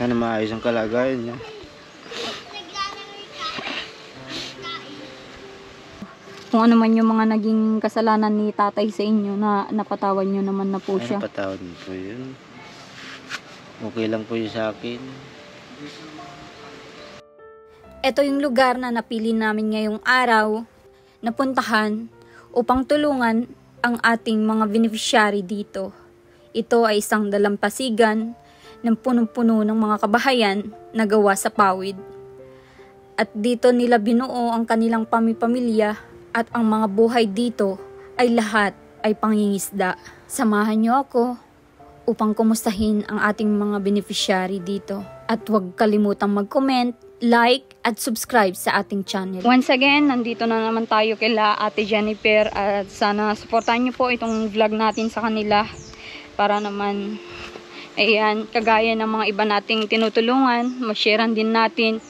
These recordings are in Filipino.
Sana maayos ang kalagayan niya. Kung ano man yung mga naging kasalanan ni tatay sa inyo, na napatawad nyo naman na po siya. Napatawad mo po yun. Okay lang po yun sa akin. Ito yung lugar na napili namin ngayong araw na puntahan upang tulungan ang ating mga beneficiary dito. Ito ay isang dalampasigan ng punong-puno ng mga kabahayan na gawa sa pawid. At dito nila binuo ang kanilang pamilya at ang mga buhay dito ay lahat ay pangingisda. Samahan niyo ako upang kumustahin ang ating mga beneficiary dito. At huwag kalimutang mag-comment, like, at subscribe sa ating channel. Once again, nandito na naman tayo kila Ate Jennifer at sana supportahan niyo po itong vlog natin sa kanila para naman, ayan, kagaya ng mga iba nating tinutulungan, ma-sharean din natin.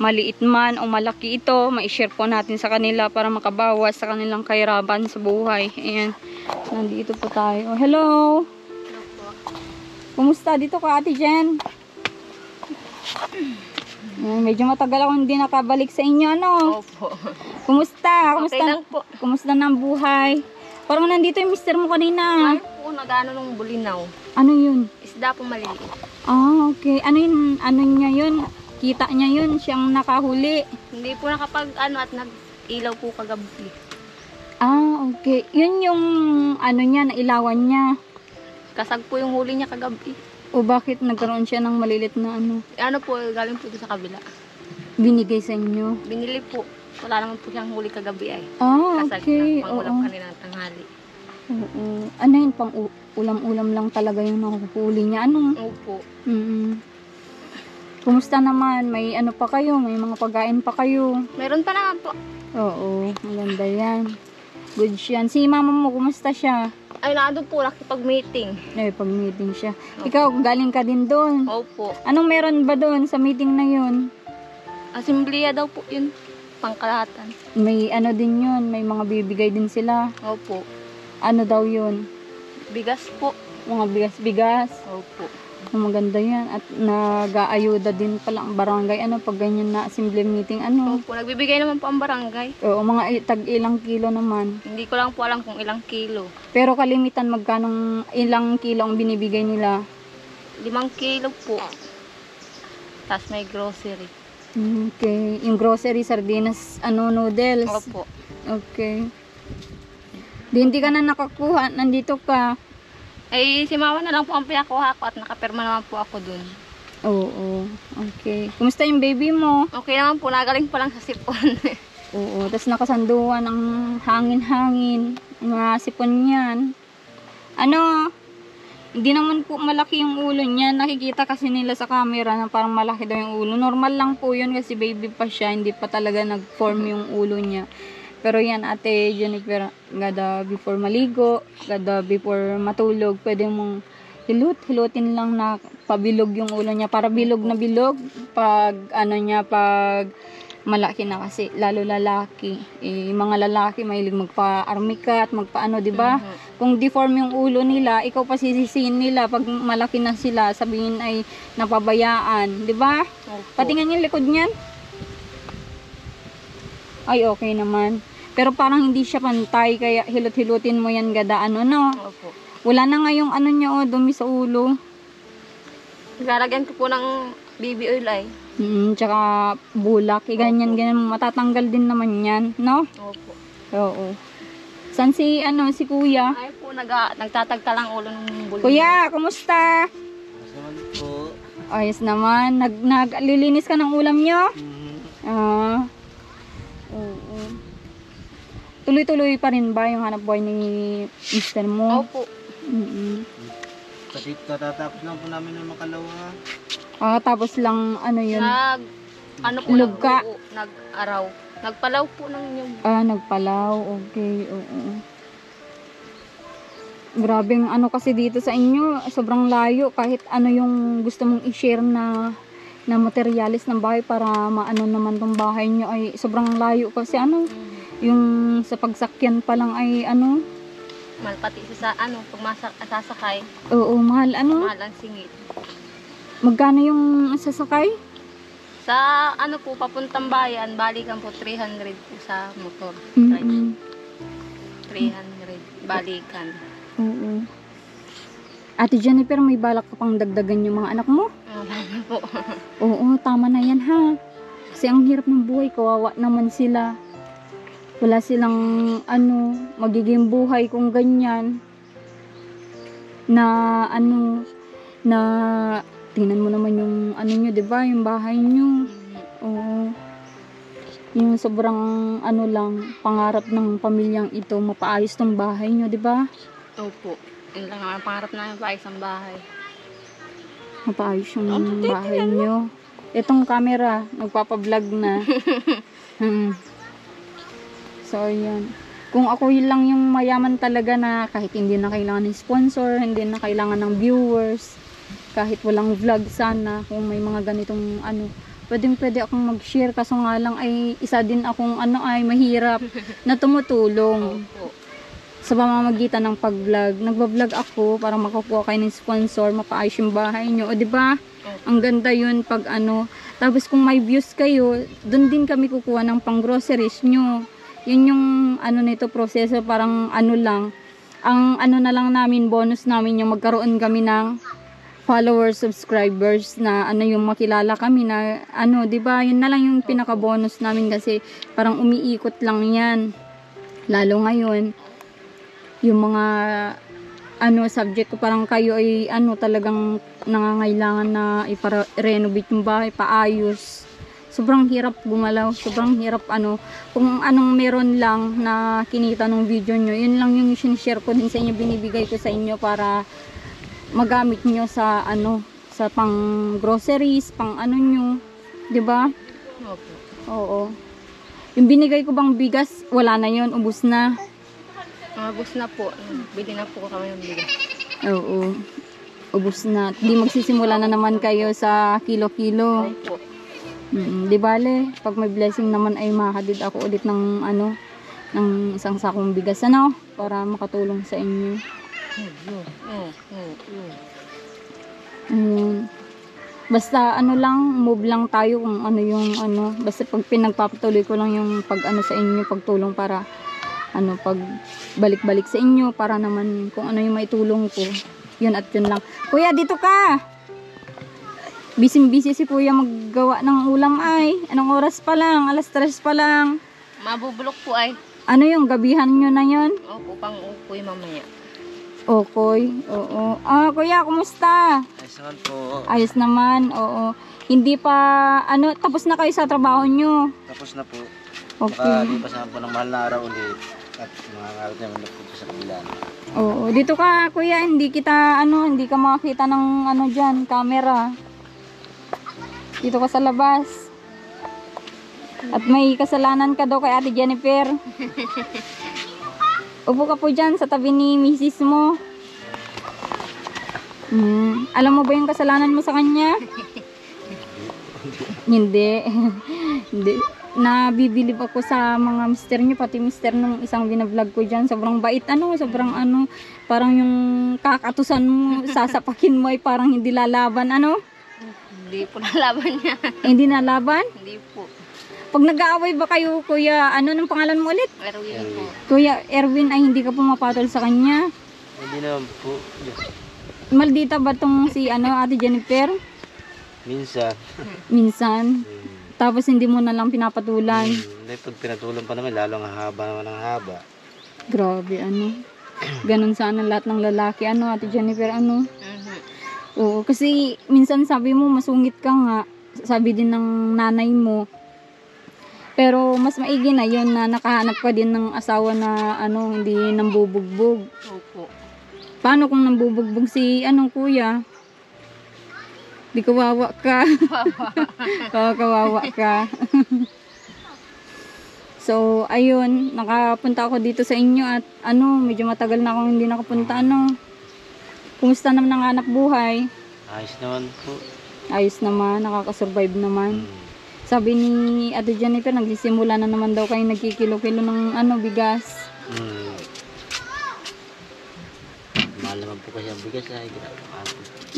Maliit man o malaki ito, ma-share po natin sa kanila para makabawas sa kanilang kahirapan sa buhay. Ayan, nandito po tayo. Hello! Kumusta dito ka, Ate Jen? Ayan, medyo matagal ako hindi nakabalik sa inyo, ano? Opo. Kumusta? Kumusta? Okay lang po. Kumusta na ang buhay? Parang nandito yung mister mo kanina. Ano po, nag-ano nung bulinaw. Ano yun? Isda po maliliit. Ah, okay. Ano yun? Ano niya yun? Kita niya yun, siyang nakahuli. Hindi po nakapag-ano at nag-ilaw po kagabi. Ah, okay. Yun yung ano niya, nailawan niya. Kasag po yung huli niya kagabi. O bakit nagkaroon siya ng malilit na ano? Ano po, galing po doon sa kabila. Binigay sa inyo? Binili po. Wala naman po siyang huli kagabi ay. Ah, Kasag okay. na pangulam Oo. kanina ng tanghali. Oo. Ano yun, pang ulam-ulam lang talaga yung nakuhuli niya. Ano? Opo. Kumusta naman? May ano pa kayo? May mga pagkain pa kayo? Meron pa naman po. Oo, maganda yan. Good yan. Si mama mo, kumusta siya? Ay, naandun po, nakipag-meeting. Eh, pag-meeting siya. Ikaw, galing ka din doon. Opo. Anong meron ba doon sa meeting na yun? Asembleya daw po yun. Pangkalahatan. May ano din yun, may mga bibigay din sila. Opo. Ano daw yun? Bigas po. Mga bigas-bigas. Opo. Maganda yan. At nag-aayuda din pala ang barangay. Ano, pag ganyan na assembly meeting, ano? Opo. Nagbibigay naman po ang barangay. Oo, mga tag-ilang kilo naman. Hindi ko lang po alam kung ilang kilo. Pero kalimitan magkanong ilang kilo ang binibigay nila? 5 kilo po. Tapos may grocery. Okay. Yung grocery, sardinas, ano, noodles? Opo. Okay. Hindi ka na nakakuha. Nandito ka. Ay, si mama na lang po ang pinakuha ko at nakapirma naman po ako dun. Oo. Okay. Kumusta yung baby mo? Okay naman po, nagaling pa lang sa sipon. Oo. Tapos nakasanduan ng hangin-hangin. Mga sipon yan. Ano? Hindi naman po malaki yung ulo niya. Nakikita kasi nila sa camera na parang malaki daw yung ulo. Normal lang po yun kasi baby pa siya. Hindi pa talaga nag-form yung ulo niya. Pero yan, Ate Jennifer, gada before maligo, gada before matulog, pwede mong hilutin lang na pabilog yung ulo niya. Para bilog na bilog pag ano niya, pag malaki na kasi, lalo lalaki. Mga lalaki, mahilig magpa-armikat, magpa-ano, di ba? Kung deform yung ulo nila, ikaw pa sisisihin nila pag malaki na sila, sabihin ay napabayaan, di ba? Patingnan yung likod niyan. Ay, okay naman. Pero parang hindi siya pantay, kaya hilot-hilutin mo yan gada, ano, no? Opo. Wala na nga yung ano niya, oh, dumi sa ulo. Lalagyan ko po ng baby oil ay. Tsaka bulak, ganyan, matatanggal din naman yan, no? Opo. Oo. San si, ano, si kuya? Ay po, nagtatagka lang ulo ng bulong. Kuya, kumusta? Masama po. Ayos naman. Naglilinis ka ng ulam nyo? Ah. Oo. Tuloy-tuloy pa rin ba yung hanap buhay ni mister mo? Opo. Kasi katatapos lang po namin ng makalawa. Ah, tapos lang, ano yun? Ano po, Lugka. nag-araw. Nagpalaw po ng inyong. Ah, nagpalaw. Okay, oo. Grabing ano kasi dito sa inyo, sobrang layo. Kahit ano yung gusto mong i-share na materyales ng bahay para maano naman tong bahay nyo ay sobrang layo kasi ano, yung sa pagsakyan pa lang ay ano. Mahal pati sa ano, pag sasakay. Oo, mahal ano. Mahal ang singit. Magkano yung sasakay? Sa ano po, papuntang bayan, balikan po 300 po sa motor. Mm-mm. 300, balikan. Oo. Ate Jennifer, may balak ka pang dagdagan yung mga anak mo? Po. Oo, tama na yan ha. Kasi ang hirap ng buhay, kawawa naman sila. Wala silang magiging buhay kung ganyan. Na na tingnan mo naman yung nyo, 'di ba? Yung bahay nyo. Oo. Yung sobrang lang, pangarap ng pamilyang ito, mapaayos tong bahay nyo, 'di ba? Opo. Yun lang ang pangarap namin pa isang bahay. Mapaayos yung bahay nyo. Itong camera, nagpapablog na. So, yan. Kung ako yun lang yung mayaman talaga na kahit hindi na kailangan ng sponsor, hindi na kailangan ng viewers, kahit walang vlog sana, kung may mga ganitong pwede akong mag-share. Kaso nga lang ay isa din akong ay mahirap na tumutulong. Opo. Sa pamamagitan ng pag-vlog. Nagba-vlog ako para makakuha kayo ng sponsor, mapaayos yung bahay nyo. O, diba? Ang ganda yun pag Tapos kung may views kayo, dun din kami kukuha ng pang-groceries nyo. Yun yung nito proseso, parang lang. Ang na lang namin, bonus namin yung magkaroon kami ng followers, subscribers na yung makilala kami na 'di ba? Yun na lang yung pinaka-bonus namin kasi parang umiikot lang 'yan. Lalo ngayon yung mga subject ko, parang kayo ay talagang nangangailangan na i-renovate yung bahay, paayos. Sobrang hirap gumalaw, sobrang hirap kung anong meron lang na kinita ng video nyo, yun lang yung sinishare ko din sa inyo, binibigay ko sa inyo para magamit nyo sa sa pang groceries, pang nyo, 'di ba? Opo. Oo. Yung binigay ko bang bigas, wala na yun, ubos na. Ubos na po. Bili na po kami ng bigas. Oo. Ubos na. Di magsisimula na naman kayo sa kilo-kilo. Opo. Di bale, pag may blessing naman ay makakadid ako ulit ng ng isang sakong bigas para makatulong sa inyo. Ayun. Basta lang, move lang tayo kung yung basta pag pinagpapatuloy ko lang yung pag sa inyo, pagtulong para pag balik-balik sa inyo para naman kung yung maitulong ko. Yun at yun lang. Kuya, dito ka! Busy si kuya maggawa ng ulam ay. Anong oras pa lang? Alas 3 pa lang. Mabubulok po ay. Yung gabihan nyo na yun? Opo, pang-upoy mamaya. Okay, oo. Kuya, kumusta? Ayos naman po. Ayos naman, oo. Hindi pa, tapos na kayo sa trabaho nyo? Tapos na po. Okay. Makalipas naman po ng mahal na araw ulit. At mga araw naman na po sa kabilan. Oo, dito ka kuya, hindi ka makakita ng dyan, camera. Dito ka sa labas. At may kasalanan ka daw kay Ate Jennifer. Upo ka po dyan sa tabi ni misis mo. Alam mo ba yung kasalanan mo sa kanya? Hindi. Hindi. Nabibilib ako sa mga mister niyo, pati mister nung isang binablog ko dyan. Sobrang bait, sobrang parang yung kakatusan mo, sasapakin mo ay parang hindi lalaban, Hindi po nalaban niya. Hindi nalaban? Hindi po. Pag nag-aaway ba kayo, kuya, nang pangalan mo ulit? Erwin po. Kuya Erwin, ay hindi ka pumapatol sa kanya? Hindi naman po. Maldita ba tong si Ate Jennifer? Minsan. Minsan. Tapos hindi mo na lang pinapatulan. Hindi, pag pinatulan pa naman, lalong haba naman ang haba. Grabe, Ganon sana lahat ng lalaki, Ate Jennifer, Oo, kasi minsan sabi mo, masungit ka nga. Sabi din ng nanay mo. Pero mas maigi na yun na nakahanap ka din ng asawa na hindi nambubugbog. Opo. Paano kung nambubugbog si kuya? Di kawawa ka. Kawawa ka. So, ayun, nakapunta ako dito sa inyo at medyo matagal na akong hindi nakapunta Kumusta naman ang anak buhay? Ayos naman po. Ayos naman, nakakasurvive naman. Sabi ni Ate Jennifer, nagsisimula na naman daw kayo nagkikilo-kilo ng bigas. Mahal naman po kasi ang bigas ay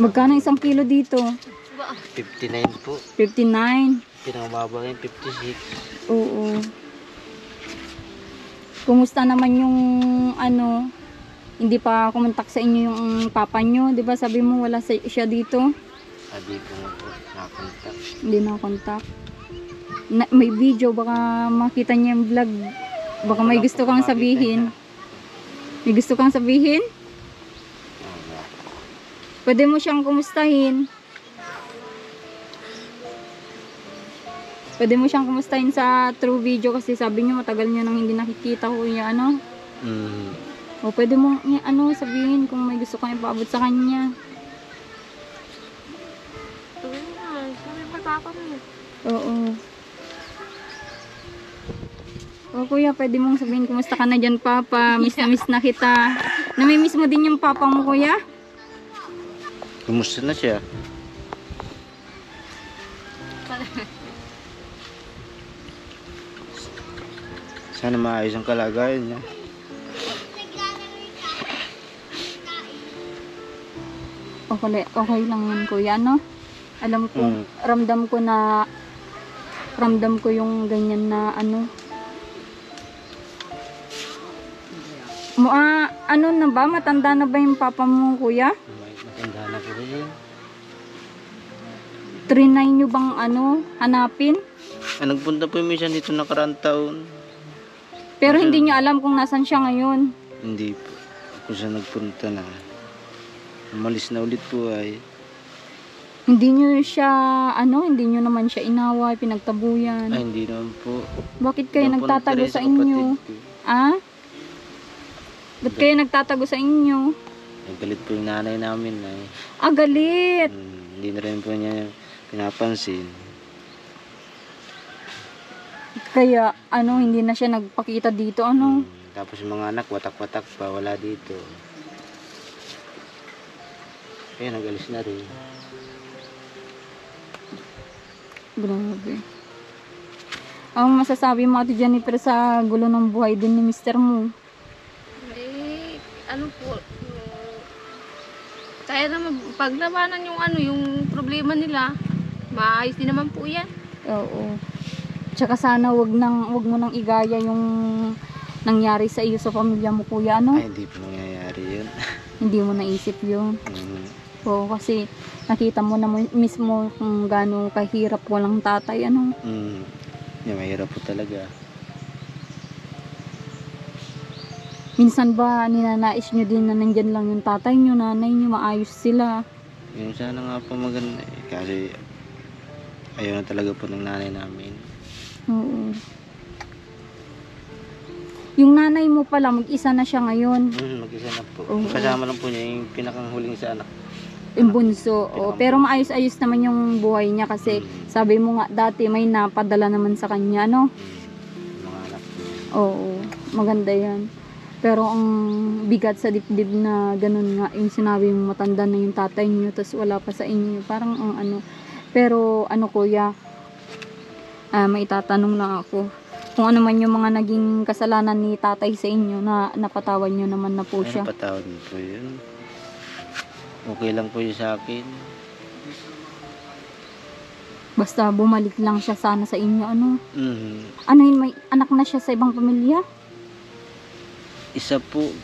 Magkano isang kilo dito? ba? 59 po. 59. Pinamababa ngayon 56. Oo. Kumusta naman yung ano, hindi pa kumontak sa inyo yung papa nyo? Di ba sabi mo wala siya dito? Sabi ko nga po, nakakontak. Hindi na contact. May video, baka makita niya yung vlog. Baka may gusto kang sabihin. May gusto kang sabihin? Pwede mo siyang kumustahin. Pwede mo siyang kumustahin sa true video kasi sabi niyo matagal niyo nang hindi nakikita, kuya, ano? O pwede mo ano sabihin kung may gusto kang ipaabot sa kanya. Sabi mo papa mo. Oo. O kuya, pwede mong sabihin kumusta ka na dyan, papa. Miss na miss na kita. Namimiss mo din yung papa mo, kuya? Kumusta na siya? Sana maayos ang kalagayan niya. Okay lang yun, kuya, no? Alam ko, ramdam ko yung ganyan na ano. Ano na ba? Matanda na ba yung papa mo, kuya? Matanda na po rin. Trinay nyo bang ano, hanapin? Nagpunta po yung minsan dito nakarang taon. Pero hindi nyo alam kung nasan siya ngayon. Hindi po. Kung saan nagpunta na. Umalis na ulit po ay. Hindi nyo siya, hindi nyo naman siya inaway, pinagtabuyan. Ay, hindi naman po. Bakit kayo Doon po nagtatago nagtira sa kapatid inyo? ko. Ah? Ba't kayo nagtatago sa inyo? Ay, galit po yung nanay namin ay. Galit! Hindi na rin po niya pinapansin. Kaya, hindi na siya nagpakita dito, Tapos yung mga anak, watak-watak pa, wala dito. Kaya nag-alis na rin. Grabe. Ang masasabi mo, Ate Jennifer, sa gulo ng buhay din ni Mr. mo? Ano po, kaya naman paglabanan yung problema nila, maayos din naman po yan. Oo. Tsaka sana wag mo nang igaya yung nangyari sa iyo sa pamilya mo, kuya, Ay, hindi po mangyayari yun. Hindi mo naisip yun. Oo, kasi nakita mo na mismo kung gaano kahirap walang tatay, Yeah, mahirap po talaga. Minsan ba ninanais nyo din na nandyan lang yung tatay nyo, nanay nyo, maayos sila? Yun sana nga po maganda eh. Kasi ayaw na talaga po ng nanay namin. Oo. Yung nanay mo pala, mag-isa na siya ngayon. Mag-isa na po. Oo. Kasama lang po niya yung pinakanghuling sa anak. Yung bunso. Pero maayos-ayos naman yung buhay niya kasi sabi mo nga dati may napadala naman sa kanya, no? Mga anak po. Oo, maganda yan. Pero ang bigat sa dibdib na ganun nga, yung sinabi yung matanda na yung tatay niyo, tapos wala pa sa inyo. Parang ang Pero kuya, may itatanong lang ako. Kung ano man yung mga naging kasalanan ni tatay sa inyo, na napatawad nyo naman na po siya. Napatawad mo po yun. Okay lang po yun sa akin. Basta bumalik lang siya sana sa inyo, Mm-hmm. Yun, may anak na siya sa ibang pamilya? Isa po,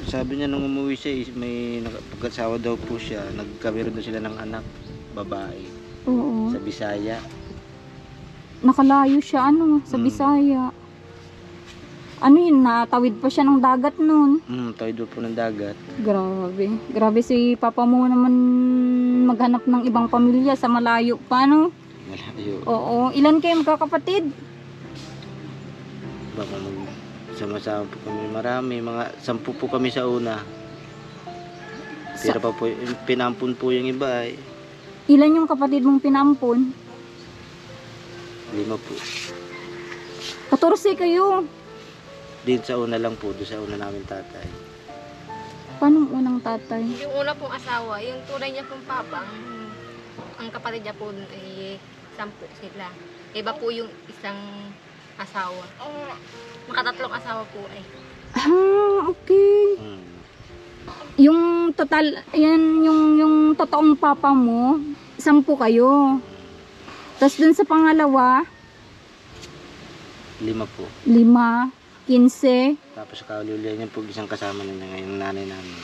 sabi niya nung umuwi siya, may pagkasawa daw po siya, nagkameron daw sila ng anak, babae, Oo. sa Bisaya. Nakalayo siya, sa Bisaya. Yun, natawid pa siya ng dagat nun. Tawid daw po ng dagat. Grabe. Grabe si papa mo naman maghanap ng ibang pamilya sa malayo pa, Malayo. Oo. Ilan kayo magkakapatid? Baka sama-sama po kami marami. Mga 10 po kami sa una. Pero pa po, pinampun po yung iba ay. Ilan yung kapatid mong pinampun? 5 po. 14 kayo. Din sa una lang po, doon sa una namin tatay. Paano unang tatay? Yung una pong asawa, yung tunay niya pong papa, ang kapatid niya po ay 10 sila. Iba po yung isang asawa. Makatatlong asawa po ay. Okay. Yung total, yan yung totoong papa mo, 10 kayo. Tapos dun sa pangalawa, 5 po. 5, 15. Tapos kaululian niya po isang kasama na niya ngayon, nanay namin.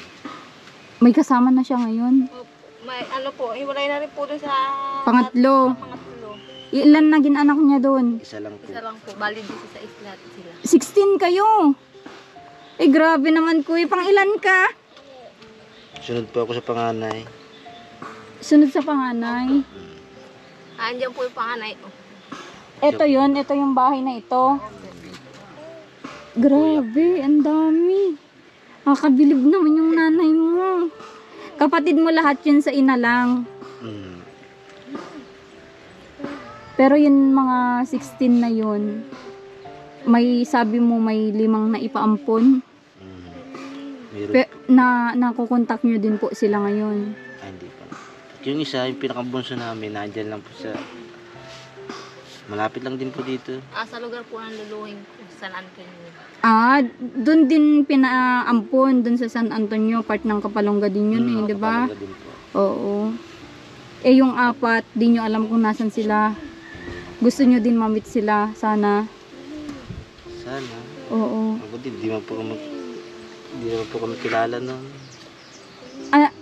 May kasama na siya ngayon. Opo. May ano po, hiwalay na rin po dun sa Pangatlo. pangatlo. Ilan naging anak niya doon? Isa lang po. Isa lang po, bali din sa isla sila. 16 kayo. Eh grabe naman kuya, pang ilan ka? Sunod po ako sa panganay. Sunod sa panganay. Andiyan po yung panganay. Oh. Ito yon, ito yung bahay na ito. Grabe, ang dami. Nakakabilib naman yung nanay mo. Kapatid mo lahat yun sa ina lang. Mm. Pero yun mga 16 na yun, may sabi mo may 5 na ipaampon. Mm. Meron Nakukontak nyo din po sila ngayon. Ay, hindi pa. Yung isa, yung pinakabunso namin, nandyan lang po sa... Malapit lang din po dito. Sa lugar po ng luluhing po, San Antonio. Doon din pinaampon, doon sa San Antonio, part ng Kapalongga din yun di ba? Kapalongga din po. Oo. Eh yung 4, di nyo alam kung nasan sila. Gusto nyo din mamit sila, sana. Sana. Oo. Ako din, di naman po kami kilala noon.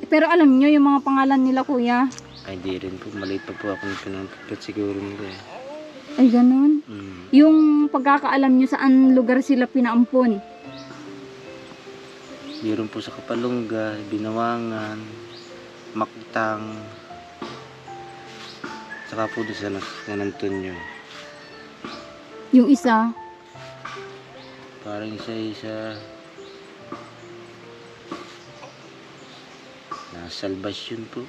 Pero alam nyo yung mga pangalan nila kuya? Ay, di rin po. Maliit pa po ako ng pinampapit siguro nila eh. Ay ganun. Mm. Yung pagkakaalam nyo saan lugar sila pinaampon? Meron po sa Kapalongga, Binawangan, Makutang, saka po doon sa San Antonio. Yung isa? Parang isa-isa. Salvation po.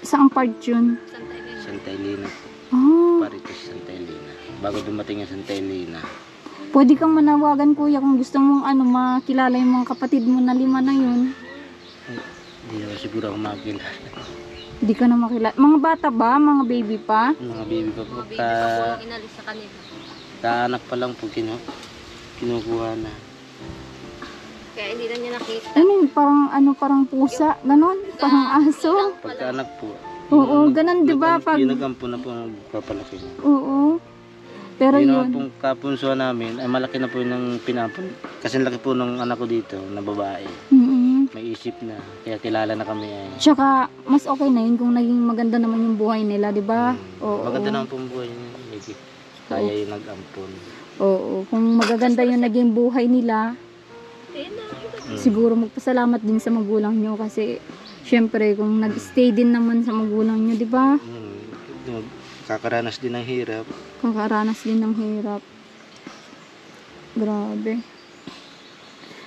Saan part yun? Santa Elena. Santa Elena po. Paritas Santa Elena. Bago dumating ang Santa Elena. Pwede kang manawagan kuya kung gusto mong makilala yung mga kapatid mo na 5 na yun. Hindi naman siguro ako makilala. Hindi ka na makilala. Mga bata ba? Mga baby pa? Mga baby pa po. Mga baby pa po ang inalis sa kanila. Kaanak pa lang po kinukuha na. Kaya hindi na niya nakita. Parang pusa, ganon, parang aso. Pagkaanak po. Oo, ganun 'di ba pag Ginagampo na po ang papalaki niya. oo. Pero Yun yun, naman pong kapunsuan namin, ay malaki na po yung pinapon. Kasi laki po ng anak ko dito, na babae. May isip na, kaya kilala na kami ay. Tsaka mas okay na yun kung naging maganda naman yung buhay nila, 'di ba? Oo. Maganda naman pong buhay niya. Medyo kaya yung nag-ampon. Oo, kung magaganda yung naging buhay nila, siguro magpasalamat din sa magulang nyo kasi syempre kung nag-stay din naman sa magulang nyo, 'di ba? Kakaranas din ng hirap. Kakaranas din ng hirap. Grabe.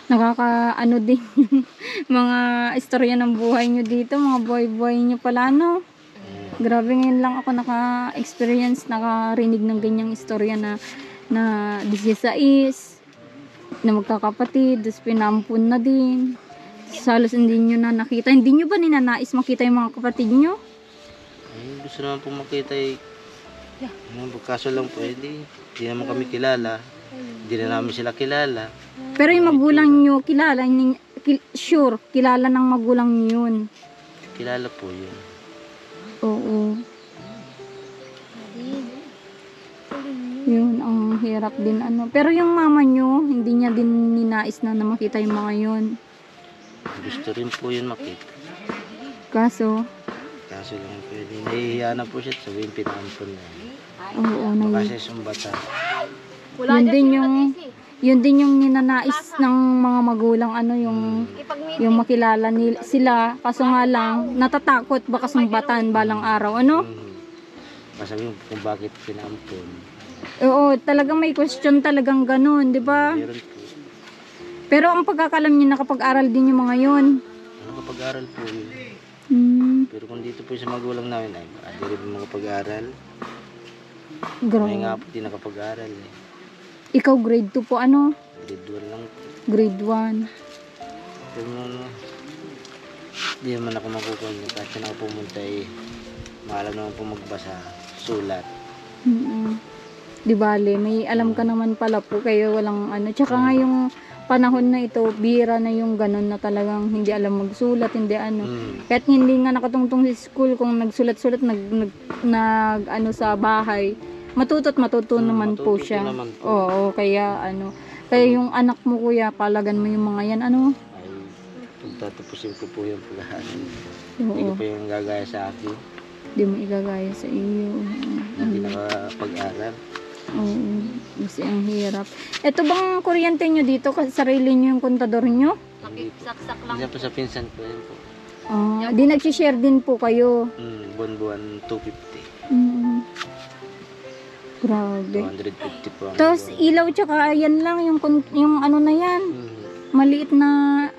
Nakakaano din yung mga istorya ng buhay nyo dito, mga boy nyo pala, no? Grabe, ngayon lang ako naka-experience, nakarinig ng ganyang istorya na 16 na magkakapatid, tapos pinampun na din. Salos hindi nyo na nakita. Hindi nyo ba ninanais makita yung mga kapatid nyo? Ay, gusto naman pong makita eh. Kaso lang po, hindi naman kami kilala. Hindi na namin sila kilala. Pero yung magulang nyo, kilala, sure, kilala ng magulang nyo yun. Kilala po yun. Oo. Yun, ang hirap din ano. Pero yung mama nyo, hindi niya din ninais na makita yung mga yun. Gusto rin po yun makita. Kaso lang pwede. Nahihiya na po siya at sabihin pinampun na. oo, Kasi sumbata. yun din yung ninanais ng mga magulang yung makilala sila, kaso nga lang natatakot baka sumbatan balang araw, ano? Masabi mo kung bakit pinampun. Oo, talagang may question talagang ganun, di ba? Meron po. Pero ang pagkakalam niyo nakapag-aral din yung mga yun. Nakapag-aral po yun. Pero kung dito po sa magulang namin ay hindi rin makapag-aral. May nga po di nakapag-aral eh. Ikaw grade 2 po ano? Grade 1 lang po. Grade 1. Pero di naman ako makukuha niya. Kasi na ako pumunta eh. Maalam naman po magbasa. Sulat. Di bale, may alam ka naman pala po kayo walang ano. Tsaka nga yung panahon na ito, bihira na yung ganun na talagang hindi alam magsulat, hindi ano. Kahit hindi nga nakatungtong sa school, kung nagsulat-sulat, ano sa bahay, matuto naman po matututo siya. naman po. Oo, kaya ano. Kaya yung anak mo kuya, palagan mo yung mga yan, ano? Ay, pagtatapusin ko po yung lahat. Hindi ko Oo, pa yung gagaya sa akin. di mo igagaya sa iyo. Hindi nakapag-aral. Oo, kasi ang hirap. Ito bang kuryente nyo dito? Kasi sarili nyo yung kontador nyo? Saksak lang. Diyan po sa pinsan ko yun po. Di nagsishare din po kayo. Buwan-buwan 250. Grabe. 250 po ang Tapos buwan. ilaw tsaka yan lang yung ano na yan. Maliit na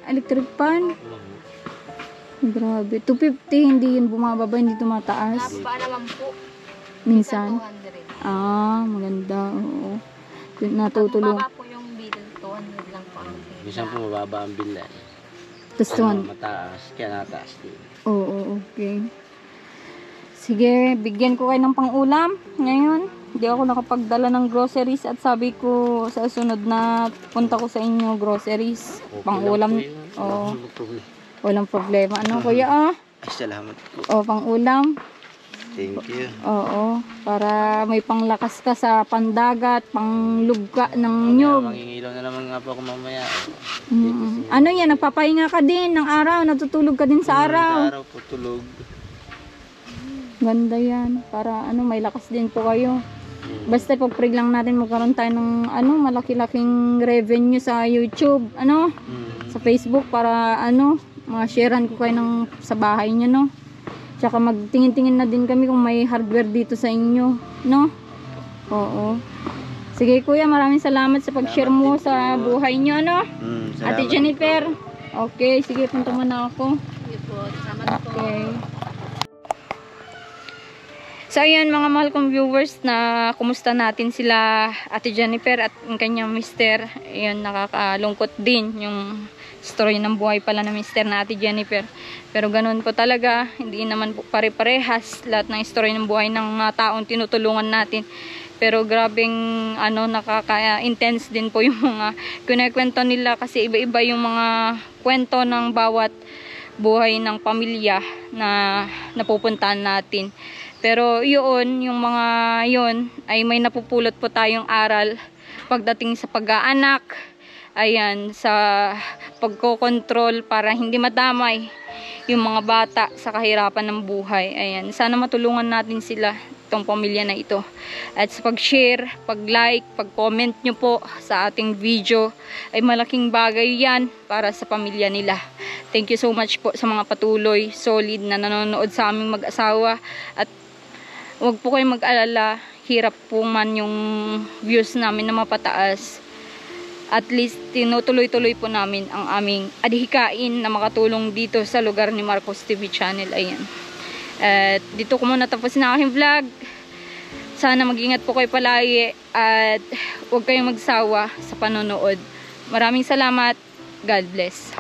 electric fan. Grabe. 250 hindi yun bumababa, hindi tumataas. Nababa naman po. Minsan. 200. Maganda. Oo. Natutulong. Baba po yung bill. 200 lang po ang Minsan po mababa ang bill eh. Tapos Mataas, kaya nataas din. Oo, okay. Sige, bigyan ko kayo ng pang-ulam ngayon. Hindi ako nakapagdala ng groceries at sabi ko sa sunod na punta ko sa inyo groceries. Okay Pang-ulam. lang po yun. Oo. Wala po yun. Walang problema. Ano kuya Ay, salamat po. pang-ulam. Thank you. Oo, para may panglakas ka sa pandagat, panglugka ng nyog. Mangingilaw na naman nga po ako mamaya. Ano yan, nagpapahinga ka din ng araw, natutulog ka din sa Sa araw. araw po tulog. Ganda yan, para may lakas din po kayo. Basta pag-pray lang natin magkaroon tayo ng malaki-laking revenue sa YouTube, sa Facebook para ma-sharean ko kayo sa bahay niyo, no? Tsaka magtingin-tingin na din kami kung may hardware dito sa inyo, no? Oo. Sige kuya, maraming salamat sa pag-share mo sa buhay niyo, no? Ate Jennifer. Okay, sige, punta muna ako. Sige po. Salamat po. Okay. So ayan mga mahal kong viewers, na kumusta natin sila Ate Jennifer at ang kanyang mister. Ayan, nakakalungkot din yung story ng buhay pala ng mister na Ate Jennifer. Pero ganun po talaga, hindi naman po pare-parehas lahat ng story ng buhay ng mga taong tinutulungan natin. Pero grabeng nakaka-intense din po yung mga kinikwento nila, kasi iba-iba yung mga kwento ng bawat buhay ng pamilya na napupuntahan natin. Pero yung mga yun ay may napupulot po tayong aral pagdating sa pag-aanak, ayan, sa pagkokontrol para hindi madamay yung mga bata sa kahirapan ng buhay. Ayan, sana matulungan natin sila, itong pamilya na ito. At sa pag-share, pag-like, pag-comment nyo po sa ating video ay malaking bagay yan para sa pamilya nila. Thank you so much po sa mga patuloy, solid na nanonood sa aming mag-asawa. At huwag po kayong mag-alala, hirap po man yung views namin na mapataas. At least tinutuloy-tuloy po namin ang aming adhikain na makatulong dito sa lugar ni Marcos TV Channel. Ayan. At dito ko muna tapusin ang aking vlog. Sana mag-ingat po kayo palagi at huwag kayong magsawa sa panonood. Maraming salamat. God bless.